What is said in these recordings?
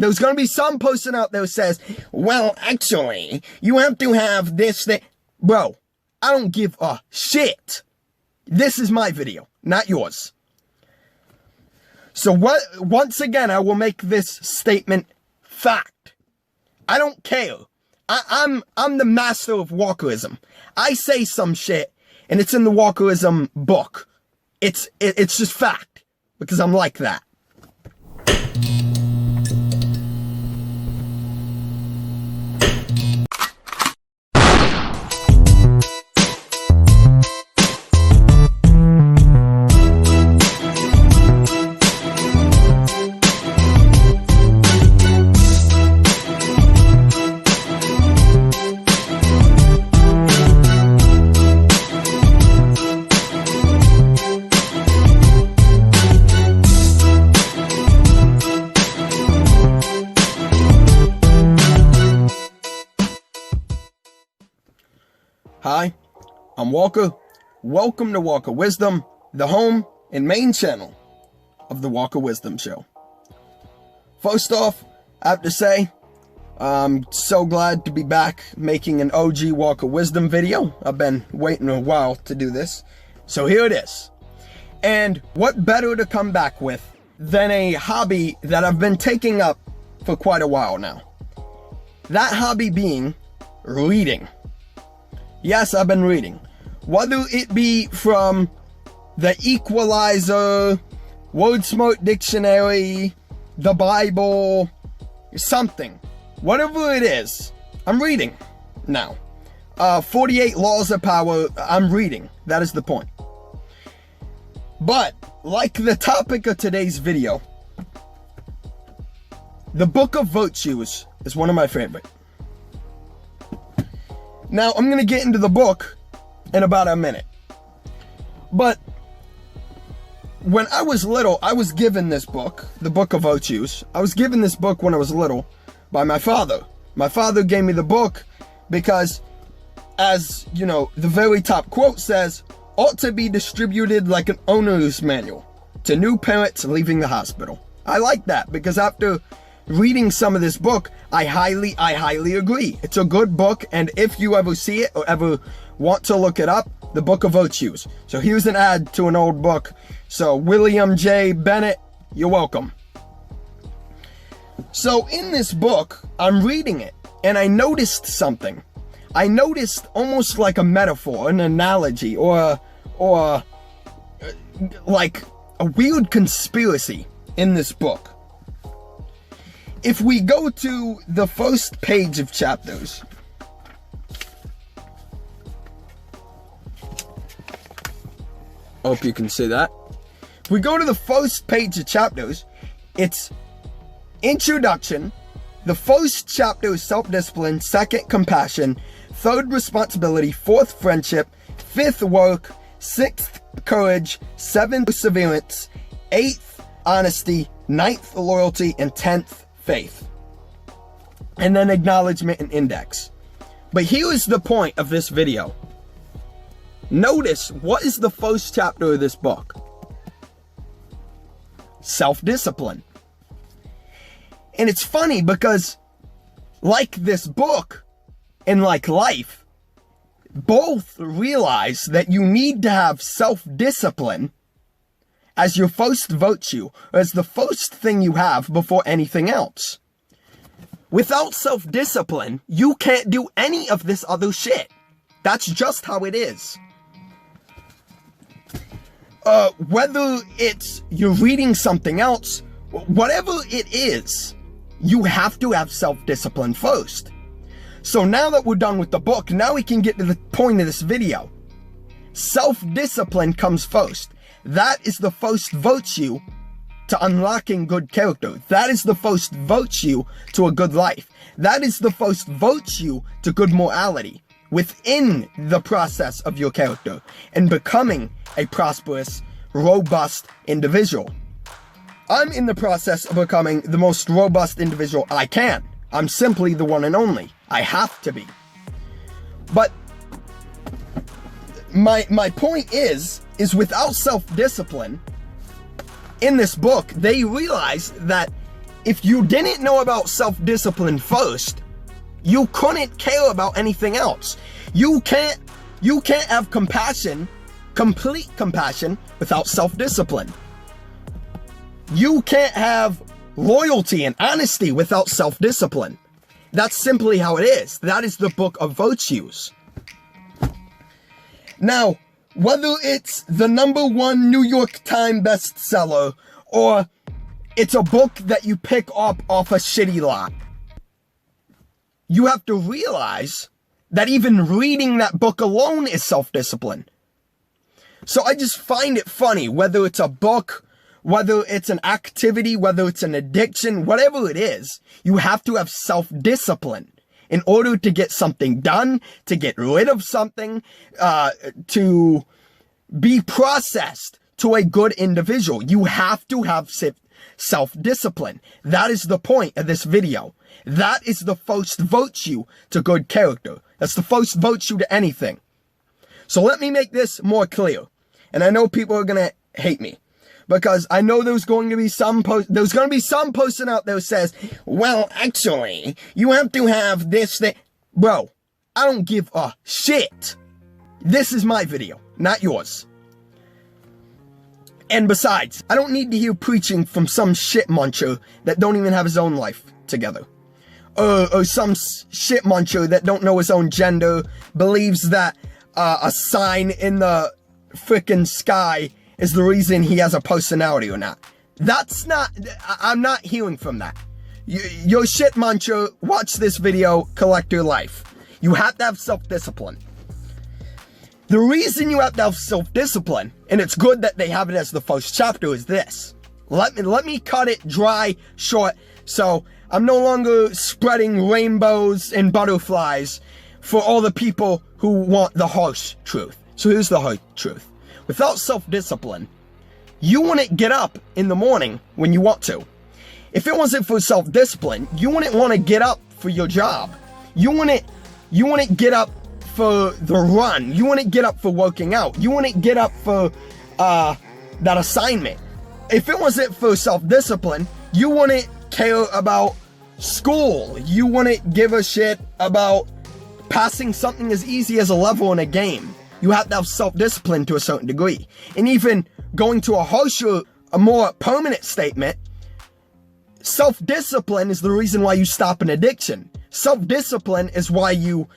There's going to be some person out there who says, well, actually, you have to have this thing. Bro, I don't give a shit. This is my video, not yours. So once again, I will make this statement fact. I don't care. I'm the master of Walkerism. I say some shit, and it's in the Walkerism book. It's just fact, because I'm like that. Hi, I'm Walker. Welcome to Walker Wisdom, the home and main channel of the Walker Wisdom Show. First off, I have to say, I'm so glad to be back making an OG Walker Wisdom video. I've been waiting a while to do this, so here it is. And what better to come back with than a hobby that I've been taking up for quite a while now. That hobby being reading. Yes, I've been reading. Whether it be from the Equalizer, WordSmart Dictionary, the Bible, something. Whatever it is, I'm reading now. 48 Laws of Power, I'm reading. That is the point. But, like the topic of today's video, the Book of Virtues is one of my favorite. Now, I'm going to get into the book in about a minute. But when I was little, I was given this book, the Book of Virtues. I was given this book when I was little by my father. My father gave me the book because, as you know, the very top quote says, ought to be distributed like an owner's manual to new parents leaving the hospital. I like that because after reading some of this book, I highly agree. It's a good book, and if you ever see it or ever want to look it up, the Book of Virtues. So here's an ad to an old book. So William J Bennett, you're welcome. So in this book, I'm reading it, and I noticed something. I noticed almost like a metaphor, an analogy, or like a weird conspiracy in this book. If we go to the first page of chapters, hope you can see that. If we go to the first page of chapters, it's introduction. The first chapter is self-discipline, second compassion, third responsibility, fourth friendship, fifth work, sixth courage, seventh perseverance, eighth honesty, ninth loyalty, and 10th faith. And then acknowledgement and index. But here is the point of this video. Notice what is the first chapter of this book? Self-discipline. And it's funny because like this book and like life, both realize that you need to have self-discipline as your first virtue, or as the first thing you have before anything else. Without self-discipline, you can't do any of this other shit. That's just how it is. Whether it's you're reading something else, whatever it is, you have to have self-discipline first. So now that we're done with the book, now we can get to the point of this video. Self-discipline comes first. That is the first virtue to unlocking good character. That is the first virtue to a good life. That is the first virtue to good morality within the process of your character and becoming a prosperous, robust individual. I'm in the process of becoming the most robust individual I can. I'm simply the one and only. I have to be. But my point is without self-discipline, in this book, they realize that if you didn't know about self-discipline first, you couldn't care about anything else. You can't have compassion, complete compassion, without self-discipline. You can't have loyalty and honesty without self-discipline. That's simply how it is. That is the book of virtues. Now, whether it's the #1 New York Times bestseller or it's a book that you pick up off a shitty lot, you have to realize that even reading that book alone is self-discipline. So I just find it funny, whether it's a book, whether it's an activity, whether it's an addiction, whatever it is, you have to have self-discipline in order to get something done, to get rid of something, to be processed to a good individual. You have to have self-discipline. That is the point of this video. That is the first virtue to good character. That's the first virtue to anything. So let me make this more clear. And I know people are going to hate me, because I know there's going to be some person out there who says, well, actually, you have to have this thing. Bro, I don't give a shit. This is my video, not yours. And besides, I don't need to hear preaching from some shit muncher that don't even have his own life together. Or some shit muncher that don't know his own gender, believes that a sign in the frickin' sky is the reason he has a personality or not. I'm not hearing from that. You're shit muncher, watch this video, collect your life. You have to have self-discipline. The reason you have to have self-discipline, and it's good that they have it as the first chapter, is this. Let me cut it dry, short, so I'm no longer spreading rainbows and butterflies for all the people who want the harsh truth. So here's the harsh truth. Without self-discipline, you wouldn't get up in the morning when you want to. If it wasn't for self-discipline, you wouldn't want to get up for your job. You wouldn't get up for the run. You wouldn't get up for working out. You wouldn't get up for that assignment. If it wasn't for self-discipline, you wouldn't care about school. You wouldn't give a shit about passing something as easy as a level in a game. You have to have self-discipline to a certain degree. And even going to a harsher, a more permanent statement, self-discipline is the reason why you stop an addiction. Self-discipline is why you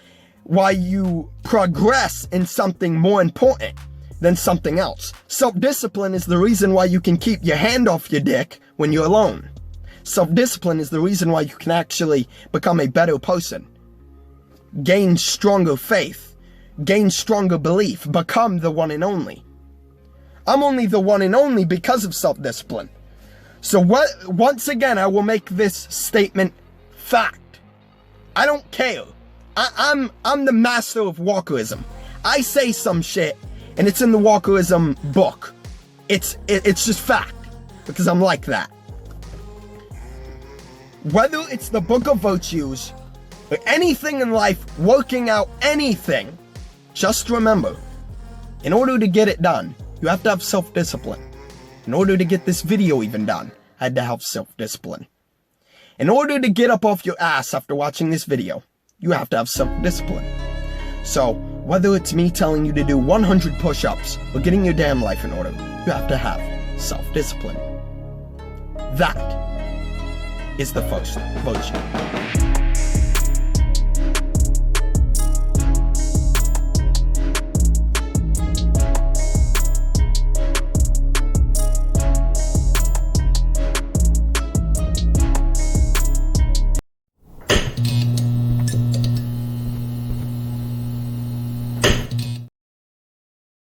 progress in something more important than something else. Self-discipline is the reason why you can keep your hand off your dick when you're alone. Self-discipline is the reason why you can actually become a better person, gain stronger faith, gain stronger belief, become the one and only. I'm only the one and only because of self-discipline. So once again, I will make this statement fact. I don't care. I'm the master of Walkerism. I say some shit, and it's in the Walkerism book. It's just fact, because I'm like that. Whether it's the book of virtues, or anything in life, working out, anything, just remember, in order to get it done, you have to have self-discipline. In order to get this video even done, I had to have self-discipline. In order to get up off your ass after watching this video, you have to have self-discipline. So, whether it's me telling you to do 100 push-ups or getting your damn life in order, you have to have self-discipline. That is the first virtue.